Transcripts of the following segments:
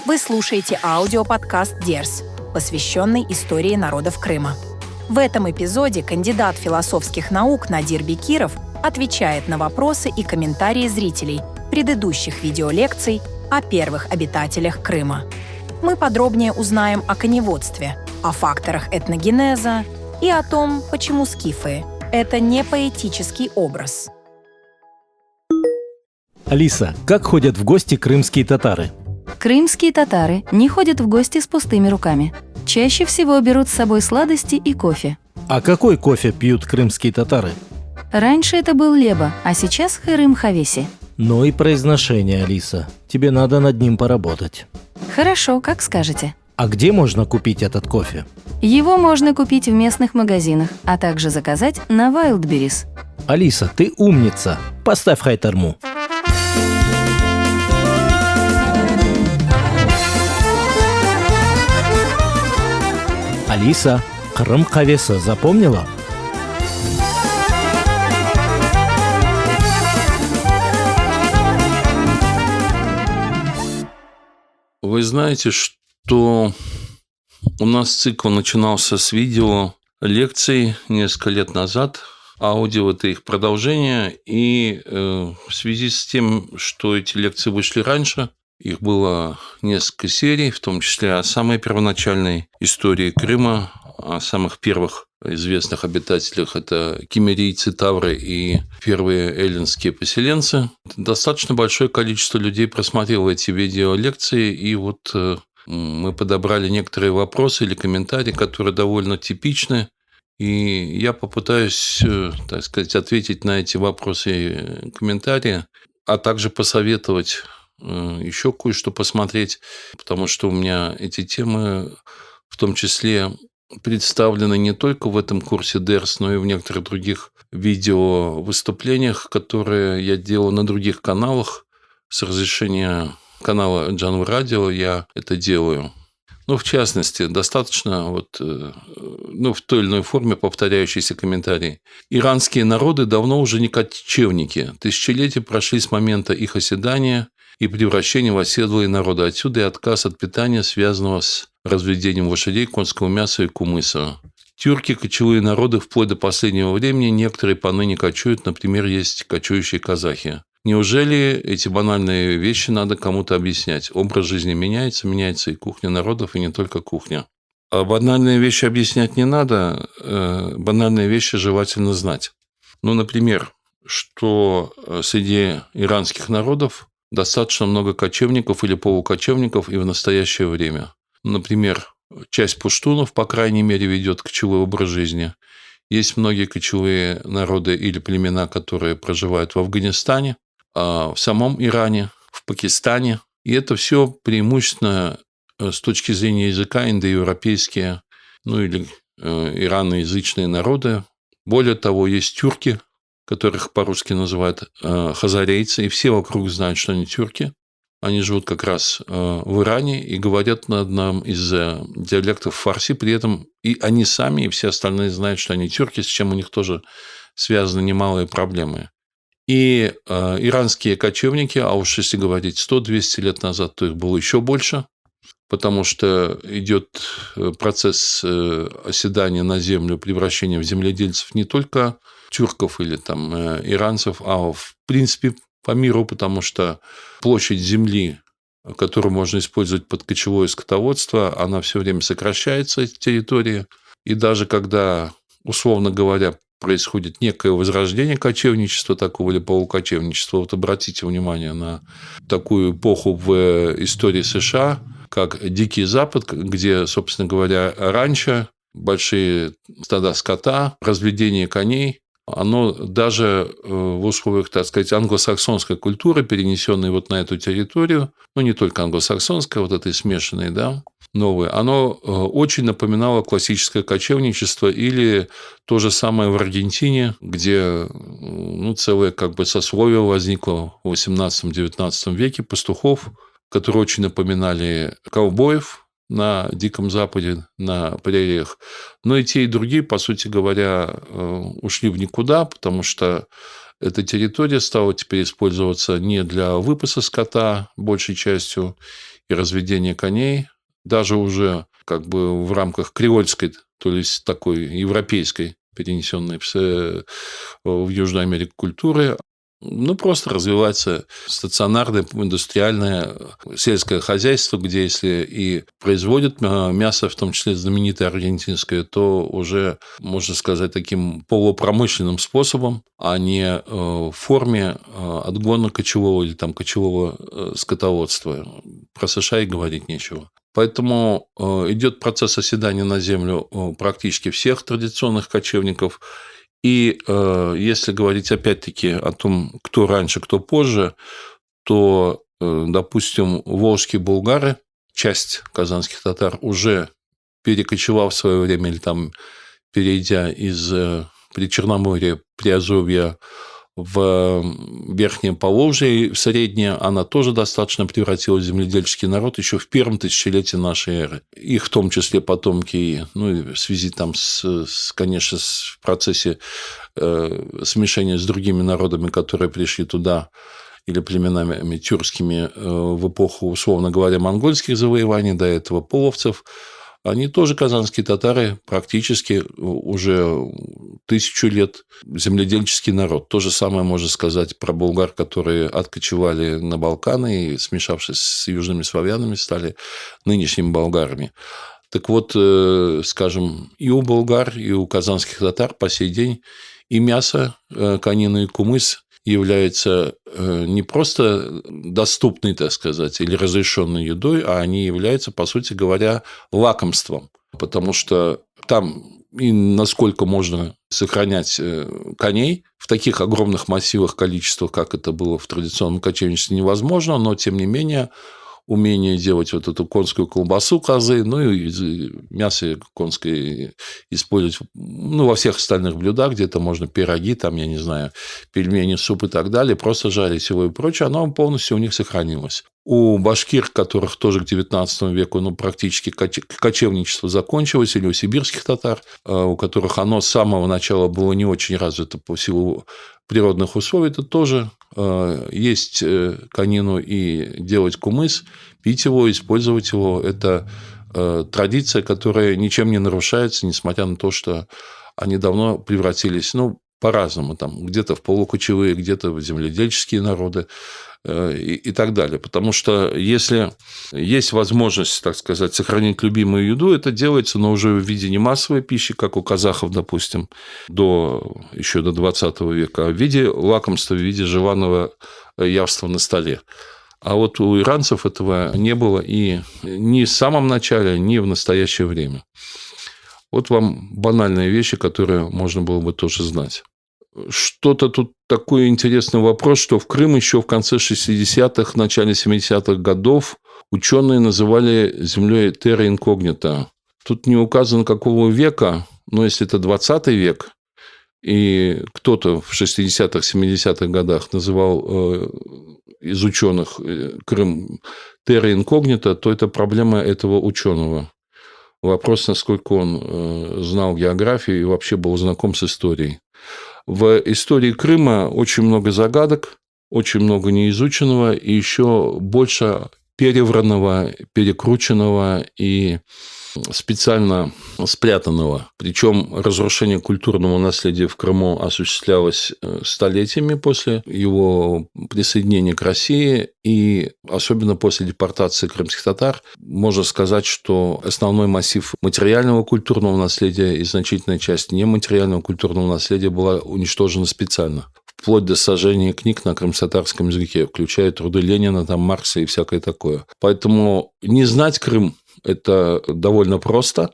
Вы слушаете аудиоподкаст «Дерс», посвященный истории народов Крыма. В этом эпизоде кандидат философских наук Надир Бекиров отвечает на вопросы и комментарии зрителей предыдущих видеолекций о первых обитателях Крыма. Мы подробнее узнаем о коневодстве, о факторах этногенеза и о том, почему скифы — это не поэтический образ. Алиса, как ходят в гости крымские татары? Крымские татары не ходят в гости с пустыми руками. Чаще всего берут с собой сладости и кофе. А какой кофе пьют крымские татары? Раньше это был леба, а сейчас хырым-хавеси. Ну и произношение, Алиса. Тебе надо над ним поработать. Хорошо, как скажете. А где можно купить этот кофе? Его можно купить в местных магазинах, а также заказать на Wildberries. Алиса, ты умница. Поставь хайтарму. Алиса, Крым кавесы запомнила? Вы знаете, что у нас цикл начинался с видео лекций несколько лет назад. Аудио – это их продолжение. И в связи с тем, что эти лекции вышли раньше, их было несколько серий, в том числе о самой первоначальной истории Крыма, о самых первых известных обитателях – это киммерийцы, тавры и первые эллинские поселенцы. Достаточно большое количество людей просмотрело эти видеолекции, и вот мы подобрали некоторые вопросы или комментарии, которые довольно типичны, и я попытаюсь, так сказать, ответить на эти вопросы и комментарии, а также посоветовать еще кое-что посмотреть, потому что у меня эти темы в том числе представлены не только в этом курсе Дерс, но и в некоторых других видео-выступлениях, которые я делал на других каналах. С разрешения канала Джанвы Радио я это делаю. В частности, достаточно в той или иной форме повторяющиеся комментарии. Иранские народы давно уже не кочевники. Тысячелетия прошли с момента их оседания и превращения в оседлые народы. Отсюда и отказ от питания, связанного с разведением лошадей, конского мяса и кумыса. Тюрки – кочевые народы вплоть до последнего времени. Некоторые поныне кочуют, например, есть кочующие казахи. Неужели эти банальные вещи надо кому-то объяснять? Образ жизни меняется, меняется и кухня народов, и не только кухня. А банальные вещи объяснять не надо, банальные вещи желательно знать. Например, что среди иранских народов достаточно много кочевников или полукочевников и в настоящее время. Например, часть пуштунов, по крайней мере, ведет кочевой образ жизни. Есть многие кочевые народы или племена, которые проживают в Афганистане, в самом Иране, в Пакистане. И это все преимущественно с точки зрения языка индоевропейские, или ираноязычные народы. Более того, есть тюрки, которых по-русски называют хазарейцы, и все вокруг знают, что они тюрки. Они живут как раз в Иране и говорят на одном из диалектов фарси, при этом и они сами, и все остальные знают, что они тюрки, с чем у них тоже связаны немалые проблемы. И иранские кочевники, а уж если говорить 100-200 лет назад, то их было еще больше, потому что идет процесс оседания на землю, превращения в земледельцев не только тюрков или иранцев, а в принципе по миру, потому что площадь земли, которую можно использовать под кочевое скотоводство, она все время сокращается, эти территории. И даже когда, условно говоря, происходит некое возрождение кочевничества такого или полукочевничества, обратите внимание на такую эпоху в истории США, как Дикий Запад, где, собственно говоря, раньше большие стада скота, разведение коней, оно даже в условиях, так сказать, англосаксонской культуры, перенесенной на эту территорию, не только англосаксонской, этой смешанной, новой, оно очень напоминало классическое кочевничество или то же самое в Аргентине, где целое сословие возникло в 18-19 веке пастухов, которые очень напоминали ковбоев на Диком Западе, на прериях. Но и те, и другие, по сути говоря, ушли в никуда, потому что эта территория стала теперь использоваться не для выпаса скота большей частью, и разведения коней, даже уже как бы в рамках креольской, то есть такой европейской, перенесенной в Южную Америку культуры, просто развивается стационарное, индустриальное сельское хозяйство, где если и производят мясо, в том числе знаменитое аргентинское, то уже, можно сказать, таким полупромышленным способом, а не в форме отгона кочевого или там кочевого скотоводства. Про США и говорить нечего. Поэтому идет процесс оседания на землю практически всех традиционных кочевников. И если говорить опять-таки о том, кто раньше, кто позже, то, допустим, волжские булгары, часть казанских татар, уже перекочевав в свое время или там перейдя из Причерноморья, Приазовья в Верхнее Поволжье, в Среднее, она тоже достаточно превратилась в земледельческий народ еще в первом тысячелетии нашей эры. Их в том числе потомки, в связи там конечно, в процессе смешения с другими народами, которые пришли туда, или племенами тюркскими в эпоху, условно говоря, монгольских завоеваний, до этого половцев, они тоже, казанские татары, практически уже 1000 лет земледельческий народ. То же самое можно сказать про булгар, которые откочевали на Балканы и, смешавшись с южными славянами, стали нынешними болгарами. Так вот, скажем, и у булгар, и у казанских татар по сей день и мясо, конина и кумыс являются не просто доступной, так сказать, или разрешенной едой, а они являются, по сути говоря, лакомством. Потому что там и насколько можно сохранять коней в таких огромных массивах, количествах, как это было в традиционном кочевничестве, невозможно, но, тем не менее, умение делать вот эту конскую колбасу козы, и мясо конское использовать во всех остальных блюдах, где-то можно пироги, там, я не знаю, пельмени, суп и так далее, просто жарить его и прочее, оно полностью у них сохранилось. У башкир, которых тоже к XIX веку практически кочевничество закончилось, или у сибирских татар, у которых оно с самого начала было не очень развито по силу природных условий, это тоже есть конину и делать кумыс, пить его, использовать его. Это традиция, которая ничем не нарушается, несмотря на то, что они давно превратились, по-разному, там, где-то в полукочевые, где-то в земледельческие народы и так далее. Потому что если есть возможность, так сказать, сохранить любимую еду, это делается, но уже в виде не массовой пищи, как у казахов, допустим, еще до 20 века, а в виде лакомства, в виде желанного явства на столе. А вот у иранцев этого не было и ни в самом начале, ни в настоящее время. Вот вам банальные вещи, которые можно было бы тоже знать. Что-то тут такой интересный вопрос, что в Крым еще в конце 60-х, начале 70-х годов ученые называли землей терра инкогнита. Тут не указано, какого века, но если это 20 век, и кто-то в 60-х, 70-х годах называл из ученых Крым терра инкогнита, то это проблема этого ученого. Вопрос, насколько он знал географию и вообще был знаком с историей. В истории Крыма очень много загадок, очень много неизученного и еще больше перевранного, перекрученного и специально спрятанного. Причем разрушение культурного наследия в Крыму осуществлялось столетиями после его присоединения к России, и особенно после депортации крымских татар. Можно сказать, что основной массив материального культурного наследия и значительная часть нематериального культурного наследия была уничтожена специально. Вплоть до сожжения книг на крымско-татарском языке, включая труды Ленина, Маркса и всякое такое. Поэтому не знать Крым – это довольно просто,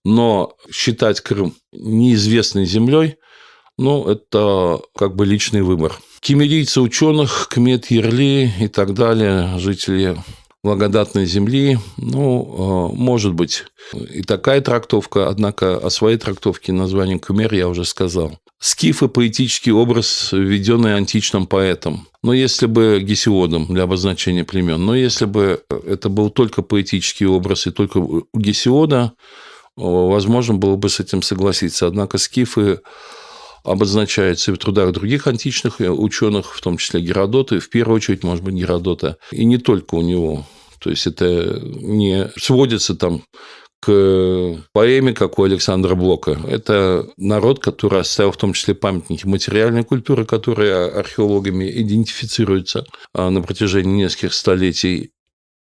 но считать Крым неизвестной землей – это как бы личный выбор. Кемерийцы ученых, Кмет Ерли и так далее, жители благодатной земли, может быть и такая трактовка, однако о своей трактовке названия Кумер я уже сказал. Скифы – поэтический образ, введенный античным поэтом. Но если бы Гесиодом для обозначения племен, но если бы это был только поэтический образ и только у Гесиода, возможно было бы с этим согласиться. Однако скифы обозначаются и в трудах других античных ученых, в том числе Геродота, и в первую очередь, может быть, Геродота, и не только у него. То есть это не сводится там к поэме, как у Александра Блока. Это народ, который оставил в том числе памятники материальной культуры, которые археологами идентифицируются на протяжении нескольких столетий.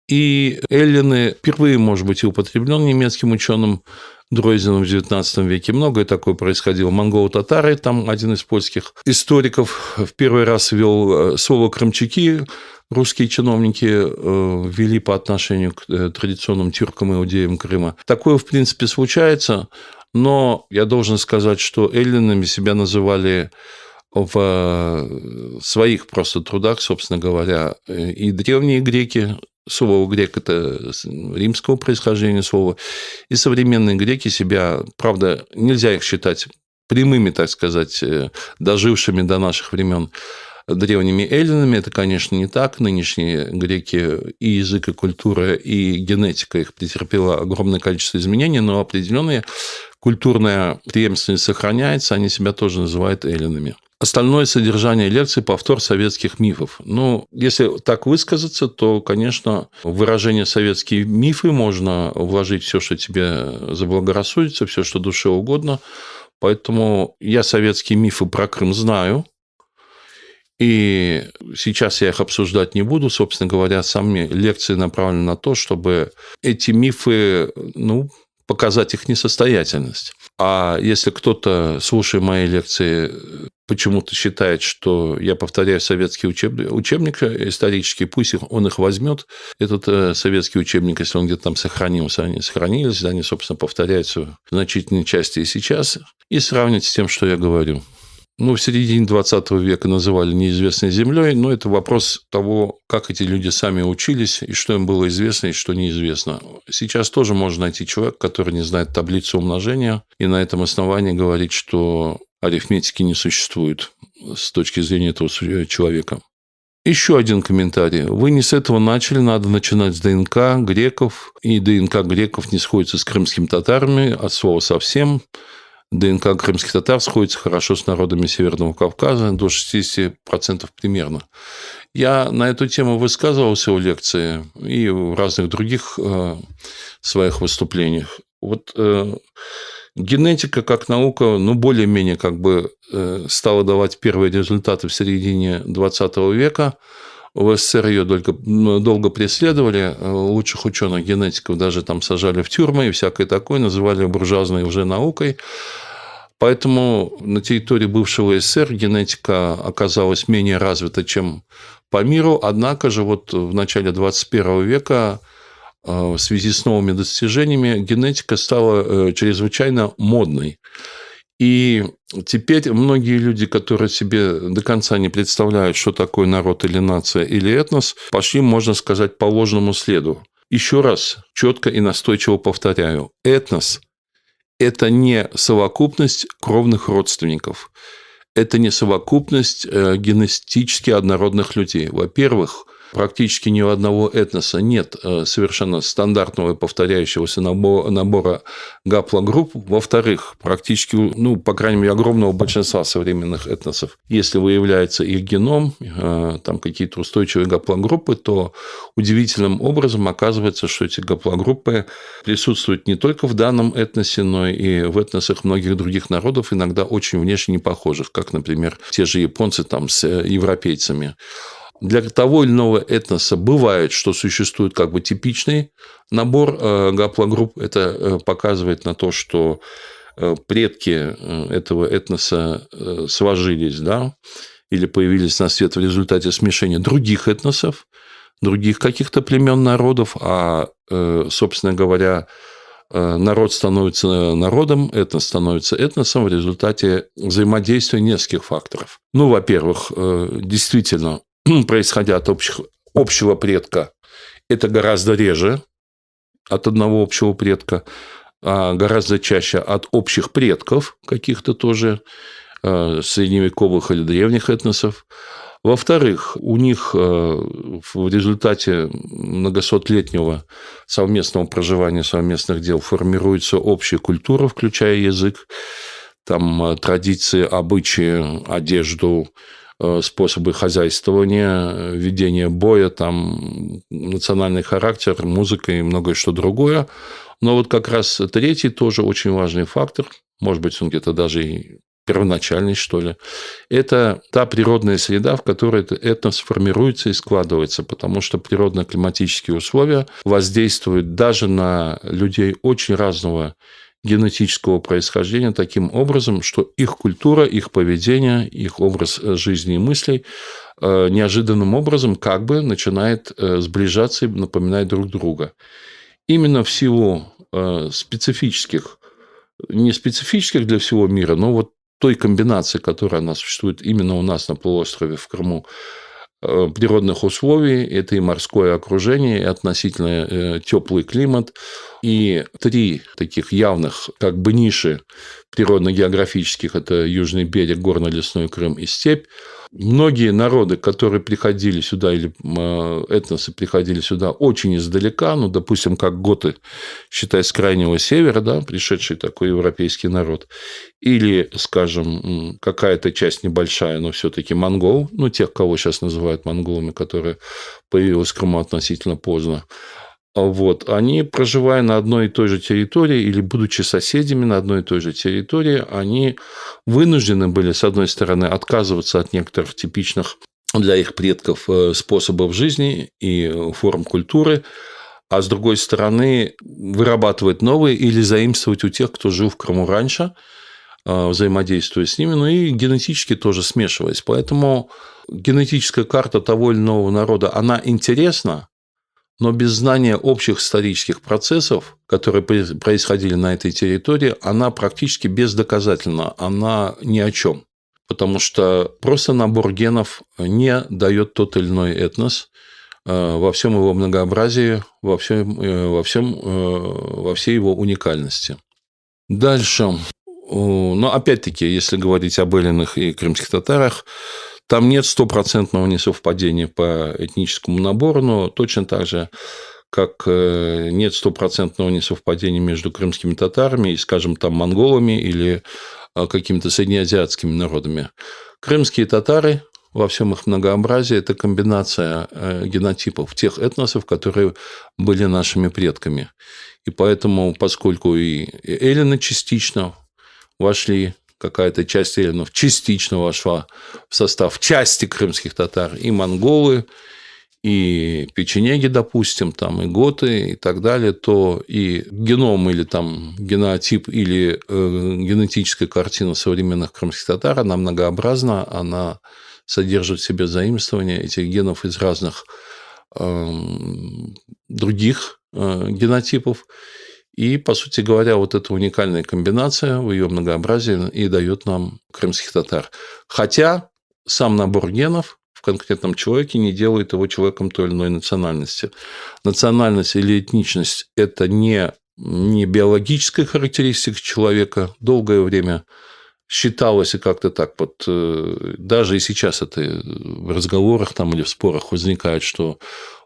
И эллины впервые, может быть, и употреблен немецким ученым Дройзеном в XIX веке. Многое такое происходило. Монголо-татары, там один из польских историков в первый раз ввел слово «крымчаки». Русские чиновники ввели по отношению к традиционным тюркам и иудеям Крыма. Такое, в принципе, случается, но я должен сказать, что эллинами себя называли в своих просто трудах, собственно говоря, и древние греки. Слово «грек» – это римского происхождения слово. И современные греки себя, правда, нельзя их считать прямыми, так сказать, дожившими до наших времен древними эллинами. Это, конечно, не так. Нынешние греки и язык, и культура, и генетика их претерпела огромное количество изменений, но определенная культурная преемственность сохраняется, они себя тоже называют эллинами. Остальное содержание лекции – повтор советских мифов. Ну, если так высказаться, то, конечно, в выражение «советские мифы» можно вложить все, что тебе заблагорассудится, все, что душе угодно. Поэтому я советские мифы про Крым знаю. И сейчас я их обсуждать не буду. Собственно говоря, сами лекции направлены на то, чтобы эти мифы, показать их несостоятельность. А если кто-то, слушая мои лекции, почему-то считает, что я повторяю советский учебник исторический, пусть он их возьмет, этот советский учебник, если он где-то там сохранился, они сохранились, они, собственно, повторяются в значительной части и сейчас, и сравнить с тем, что я говорю. В середине 20 века называли неизвестной землей, но это вопрос того, как эти люди сами учились, и что им было известно, и что неизвестно. Сейчас тоже можно найти человека, который не знает таблицу умножения, и на этом основании говорить, что арифметики не существует с точки зрения этого человека. Еще один комментарий. Вы не с этого начали, надо начинать с ДНК греков, и ДНК греков не сходится с крымскими татарами, от слова совсем. ДНК крымских татар сходится хорошо с народами Северного Кавказа, до 60% примерно. Я на эту тему высказывался в лекции и в разных других своих выступлениях. Генетика как наука, более-менее стала давать первые результаты в середине 20 века. В СССР ее долго преследовали, лучших ученых-генетиков даже там сажали в тюрьмы и всякое такое, называли буржуазной уже наукой. Поэтому на территории бывшего СССР генетика оказалась менее развита, чем по миру. Однако же в начале 21 века в связи с новыми достижениями генетика стала чрезвычайно модной. И теперь многие люди, которые себе до конца не представляют, что такое народ или нация или этнос, пошли, можно сказать, по ложному следу. Еще раз четко и настойчиво повторяю. Этнос – это не совокупность кровных родственников. Это не совокупность генетически однородных людей. Во-первых, практически ни у одного этноса нет совершенно стандартного повторяющегося набора гаплогрупп. Во-вторых, практически, по крайней мере, огромного большинства современных этносов, если выявляется их геном, там какие-то устойчивые гаплогруппы, то удивительным образом оказывается, что эти гаплогруппы присутствуют не только в данном этносе, но и в этносах многих других народов, иногда очень внешне не похожих, как, например, те же японцы там с европейцами. Для того или иного этноса бывает, что существует типичный набор гаплогрупп. Это показывает на то, что предки этого этноса сложились, или появились на свет в результате смешения других этносов, других каких-то племен, народов, а, собственно говоря, народ становится народом, этнос становится этносом в результате взаимодействия нескольких факторов. Во-первых, действительно, происходя от общего предка, это гораздо реже от одного общего предка, а гораздо чаще от общих предков каких-то тоже средневековых или древних этносов. Во-вторых, у них в результате многосотлетнего совместного проживания, совместных дел формируется общая культура, включая язык, там традиции, обычаи, одежду, способы хозяйствования, ведения боя, там, национальный характер, музыка и многое что другое. Но вот как раз третий тоже очень важный фактор, может быть, он где-то даже и первоначальный, что ли, это та природная среда, в которой этот этнос формируется и складывается, потому что природно-климатические условия воздействуют даже на людей очень разного генетического происхождения таким образом, что их культура, их поведение, их образ жизни и мыслей неожиданным образом как бы начинает сближаться и напоминать друг друга. Именно в силу специфических, не специфических для всего мира, но вот той комбинации, которая у нас существует именно у нас на полуострове в Крыму, природных условий, это и морское окружение, и относительно теплый климат, и 3 таких явных как бы ниши природно-географических – это Южный берег, горно-лесной Крым и степь. Многие народы, которые приходили сюда, или этносы приходили сюда очень издалека, ну, допустим, как готы, считай, с крайнего севера, да, пришедший такой европейский народ, или, скажем, какая-то часть небольшая, но все-таки монгол, ну, тех, кого сейчас называют монголами, которые появились в Крыму относительно поздно, вот, они, проживая на одной и той же территории или будучи соседями на одной и той же территории, они вынуждены были, с одной стороны, отказываться от некоторых типичных для их предков способов жизни и форм культуры, а с другой стороны, вырабатывать новые или заимствовать у тех, кто жил в Крыму раньше, взаимодействуя с ними, ну и генетически тоже смешиваясь. Поэтому генетическая карта того или иного народа, она интересна, но без знания общих исторических процессов, которые происходили на этой территории, она практически бездоказательна, она ни о чем. Потому что просто набор генов не дает тот или иной этнос во всем его многообразии, во всей его уникальности. Дальше. Но опять-таки, если говорить об эллинах и крымских татарах, там нет стопроцентного несовпадения по этническому набору, но точно так же, как нет стопроцентного несовпадения между крымскими татарами и, скажем, там, монголами или какими-то среднеазиатскими народами. Крымские татары во всем их многообразии – это комбинация генотипов тех этносов, которые были нашими предками. И поэтому, поскольку и эллины частично вошли, какая-то часть эллинов частично вошла в состав части крымских татар, и монголы, и печенеги, допустим, там, и готы, и так далее, то и геном или там генотип или генетическая картина современных крымских татар, она многообразна, она содержит в себе заимствование этих генов из разных других генотипов. И, по сути говоря, вот эта уникальная комбинация в ее многообразии и дает нам крымских татар. Хотя сам набор генов в конкретном человеке не делает его человеком той или иной национальности. Национальность или этничность – это не биологическая характеристика человека. Долгое время считалось, и как-то так вот, даже и сейчас это в разговорах там, или в спорах возникает, что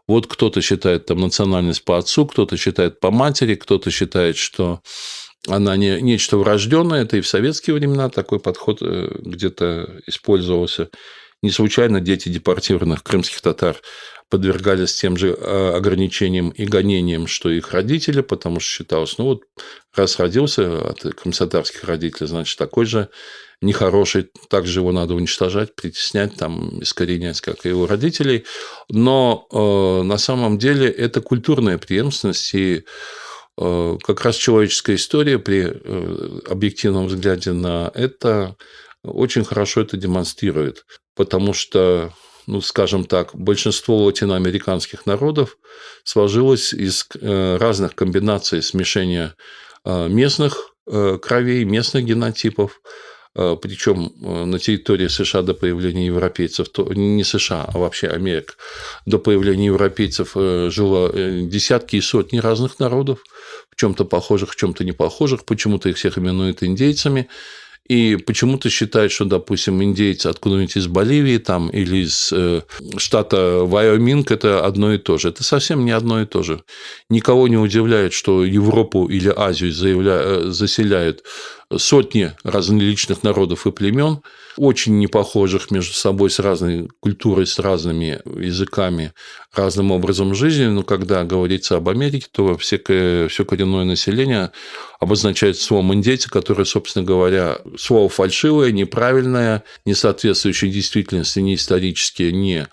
вот кто-то считает там национальность по отцу, кто-то считает по матери, кто-то считает, что она нечто врожденное. Это и в советские времена такой подход где-то использовался. Не случайно дети депортированных крымских татар подвергались тем же ограничениям и гонениям, что их родители, потому что считалось, ну вот раз родился от крымско-татарских родителей, значит, такой же нехороший, также его надо уничтожать, притеснять, там, искоренять, как и его родителей. Но на самом деле это культурная преемственность, и как раз человеческая история при объективном взгляде на это очень хорошо это демонстрирует, потому что, ну, скажем так, большинство латиноамериканских народов сложилось из разных комбинаций смешения местных кровей, местных генотипов. Причем на территории США до появления европейцев, не США, а вообще Америка, до появления европейцев жило десятки и сотни разных народов, в чем-то похожих, в чем-то не похожих, почему-то их всех именуют индейцами. И почему-то считают, что, допустим, индейцы откуда-нибудь из Боливии там, или из штата Вайоминг – это одно и то же. Это совсем не одно и то же. Никого не удивляет, что Европу или Азию заселяют сотни различных народов и племен, очень непохожих между собой, с разной культурой, с разными языками, разным образом жизни. Но когда говорится об Америке, то все коренное население обозначает словом индейцы, которое, собственно говоря, слово фальшивое, неправильное, не соответствующее действительности ни исторически, ни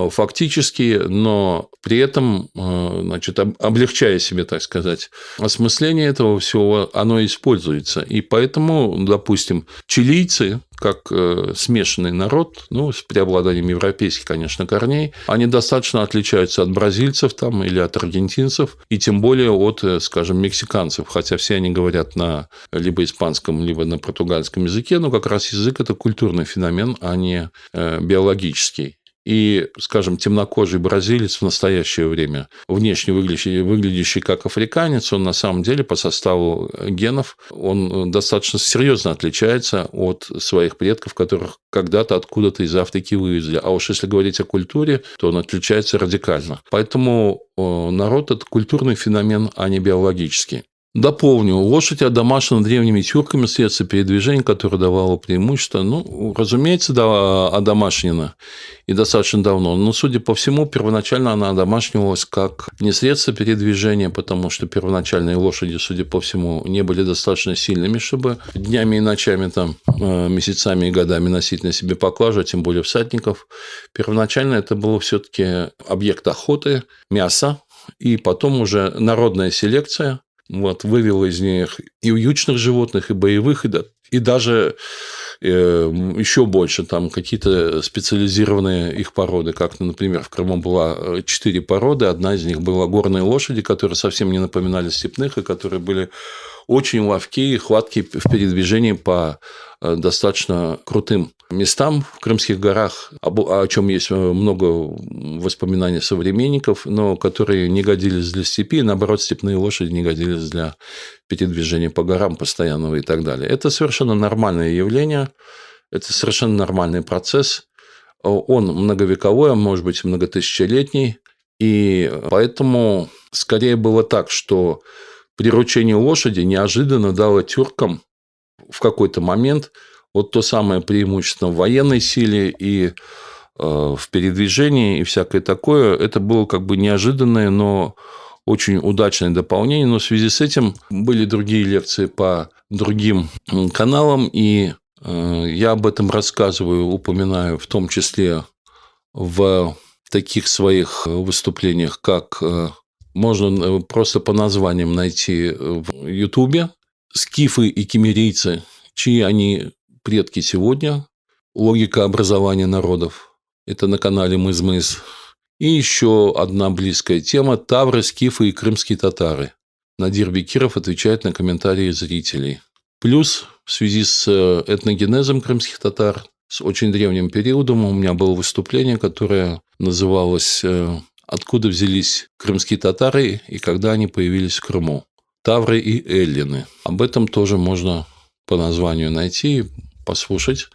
фактически, но при этом, значит, облегчая себе, так сказать, осмысление этого всего, оно используется. И поэтому, допустим, чилийцы, как смешанный народ, ну, с преобладанием европейских, конечно, корней, они достаточно отличаются от бразильцев там, или от аргентинцев, и тем более от, скажем, мексиканцев, хотя все они говорят на либо испанском, либо на португальском языке, но как раз язык – это культурный феномен, а не биологический. И, скажем, темнокожий бразилец в настоящее время, внешне выглядящий как африканец, он на самом деле по составу генов, он достаточно серьезно отличается от своих предков, которых когда-то откуда-то из Африки вывезли. А уж если говорить о культуре, то он отличается радикально. Поэтому народ – это культурный феномен, а не биологический. Дополню. Лошадь одомашена древними тюрками, средство передвижения, которое давало преимущество. Ну, разумеется, да, одомашнена и достаточно давно. Но, судя по всему, первоначально она одомашнивалась как не средство передвижения, потому что первоначальные лошади, судя по всему, не были достаточно сильными, чтобы днями и ночами, там, месяцами и годами носить на себе поклажу, а тем более всадников. Первоначально это было все-таки объект охоты, мясо, и потом уже народная селекция вывела из них и вьючных животных, и боевых, и даже еще больше там какие-то специализированные их породы, как, например, в Крыму было 4 породы, одна из них была горные лошади, которые совсем не напоминали степных, и которые были очень ловкие и хваткие в передвижении по достаточно крутым местам в Крымских горах, о чем есть много воспоминаний современников, но которые не годились для степи, и, наоборот, степные лошади не годились для передвижения по горам постоянного и так далее. Это совершенно нормальное явление, это совершенно нормальный процесс. Он многовековой, а может быть, многотысячелетний, и поэтому скорее было так, что приручение лошади неожиданно дало тюркам в какой-то момент вот то самое преимущество в военной силе и в передвижении и всякое такое. Это было как бы неожиданное, но очень удачное дополнение. Но в связи с этим были другие лекции по другим каналам, и я об этом рассказываю, упоминаю в том числе в таких своих выступлениях, как можно просто по названиям найти в Ютубе «Скифы и киммерийцы. Чьи они предки сегодня? Логика образования народов». Это на канале «Мыз-мыз». И еще одна близкая тема – тавры, скифы и крымские татары. Надир Бекиров отвечает на комментарии зрителей. Плюс в связи с этногенезом крымских татар, с очень древним периодом, у меня было выступление, которое называлось «Откуда взялись крымские татары и когда они появились в Крыму? Тавры и эллины». Об этом тоже можно по названию найти и послушать.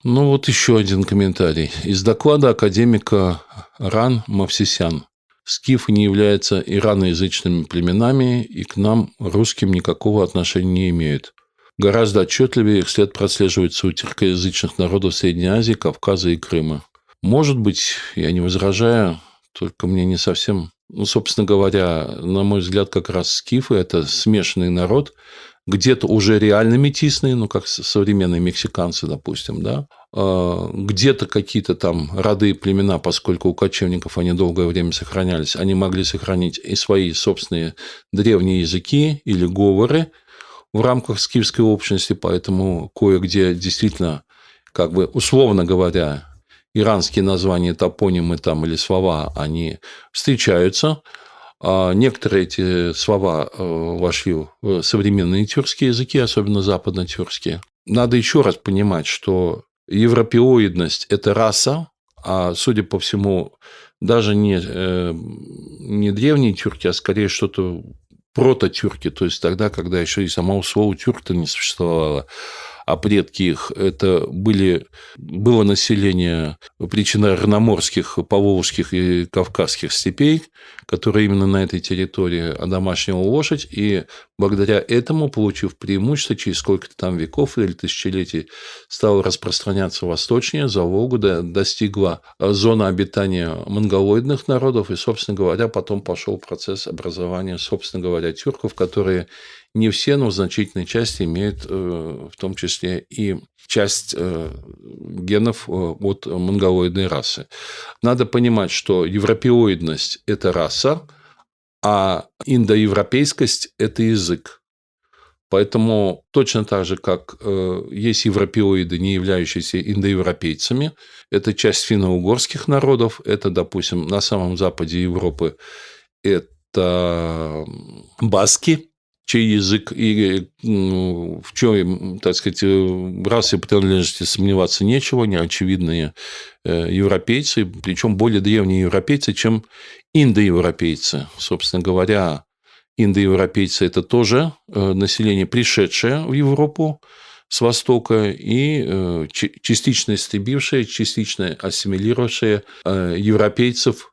Ну, вот еще один комментарий. Из доклада академика Ран Мавсисян. Скифы не являются ираноязычными племенами и к нам, русским, никакого отношения не имеют. Гораздо отчетливее их след прослеживается у тюркоязычных народов Средней Азии, Кавказа и Крыма. Может быть, я не возражаю, только мне не совсем... Ну, собственно говоря, на мой взгляд, как раз скифы – это смешанный народ, где-то уже реально метисные, ну, как современные мексиканцы, допустим, да, где-то какие-то там роды и племена, поскольку у кочевников они долгое время сохранялись, они могли сохранить и свои собственные древние языки или говоры в рамках скифской общности, поэтому кое-где действительно, как бы условно говоря, иранские названия, топонимы там или слова, они встречаются. А некоторые эти слова вошли в современные тюркские языки, особенно западно-тюркские. Надо еще раз понимать, что европеоидность – это раса, а, судя по всему, даже не древние тюрки, а скорее что-то прототюрки, то есть тогда, когда еще и самого слова тюрк-то не существовало. А предки их – это было население причинно-горноморских, поволжских и кавказских степей, которые именно на этой территории одомашнивала лошадь, и благодаря этому, получив преимущество, через сколько-то там веков или тысячелетий, стала распространяться восточнее, за Волгу, достигла зоны обитания монголоидных народов, и, собственно говоря, потом пошел процесс образования, собственно говоря, тюрков, которые не все, но в значительной части имеют в том числе и часть генов от монголоидной расы. Надо понимать, что европеоидность – это раса, а индоевропейскость – это язык. Поэтому точно так же, как есть европеоиды, не являющиеся индоевропейцами, это часть финно-угорских народов, это, допустим, на самом западе Европы это баски, чей язык и в чем, так сказать, расе принадлежности сомневаться нечего, неочевидные европейцы, причем более древние европейцы, чем индоевропейцы. Собственно говоря, индоевропейцы – это тоже население, пришедшее в Европу с Востока и частично истребившее, частично ассимилировавшее европейцев,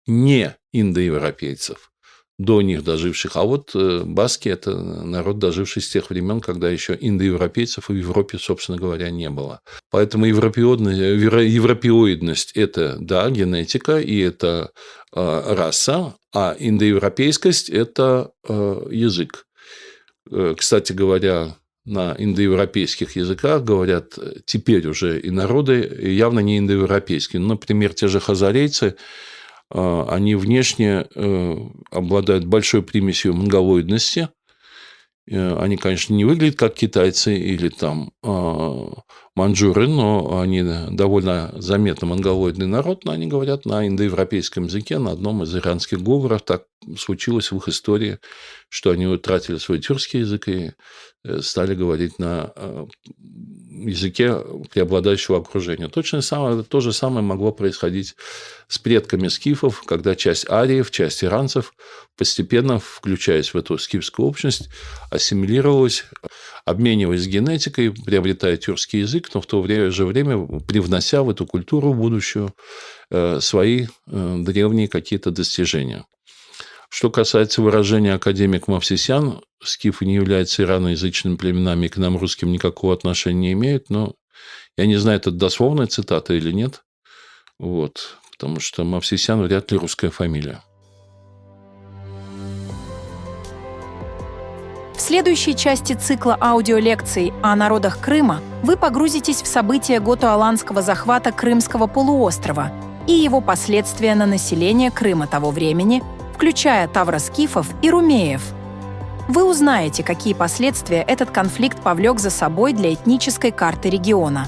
не индоевропейцев, до них доживших. А вот баски – это народ, доживший с тех времен, когда еще индоевропейцев в Европе, собственно говоря, не было. Поэтому европеоидность – это, да, генетика, и это раса, а индоевропейскость – это язык. Кстати говоря, на индоевропейских языках говорят теперь уже и народы явно не индоевропейские. Например, те же хазарейцы, они внешне обладают большой примесью монголоидности. Они, конечно, не выглядят как китайцы или там маньчжуры, но они довольно заметно монголоидный народ, но они говорят на индоевропейском языке, на одном из иранских говоров. Так случилось в их истории, что они утратили свой тюркский язык и стали говорить на языке преобладающего окружения. То же самое могло происходить с предками скифов, когда часть ариев, часть иранцев постепенно, включаясь в эту скифскую общность, ассимилировалась, обмениваясь генетикой, приобретая тюркский язык, но в то же время привнося в эту культуру будущую свои древние какие-то достижения. Что касается выражения академик Мовсисян, скифы не являются ираноязычными племенами и к нам, русским, никакого отношения не имеют, но я не знаю, это дословная цитата или нет, потому что Мовсисян вряд ли русская фамилия. В следующей части цикла аудиолекций о народах Крыма вы погрузитесь в события готоаланского захвата Крымского полуострова и его последствия на население Крыма того времени, включая тавроскифов и румеев. Вы узнаете, какие последствия этот конфликт повлек за собой для этнической карты региона.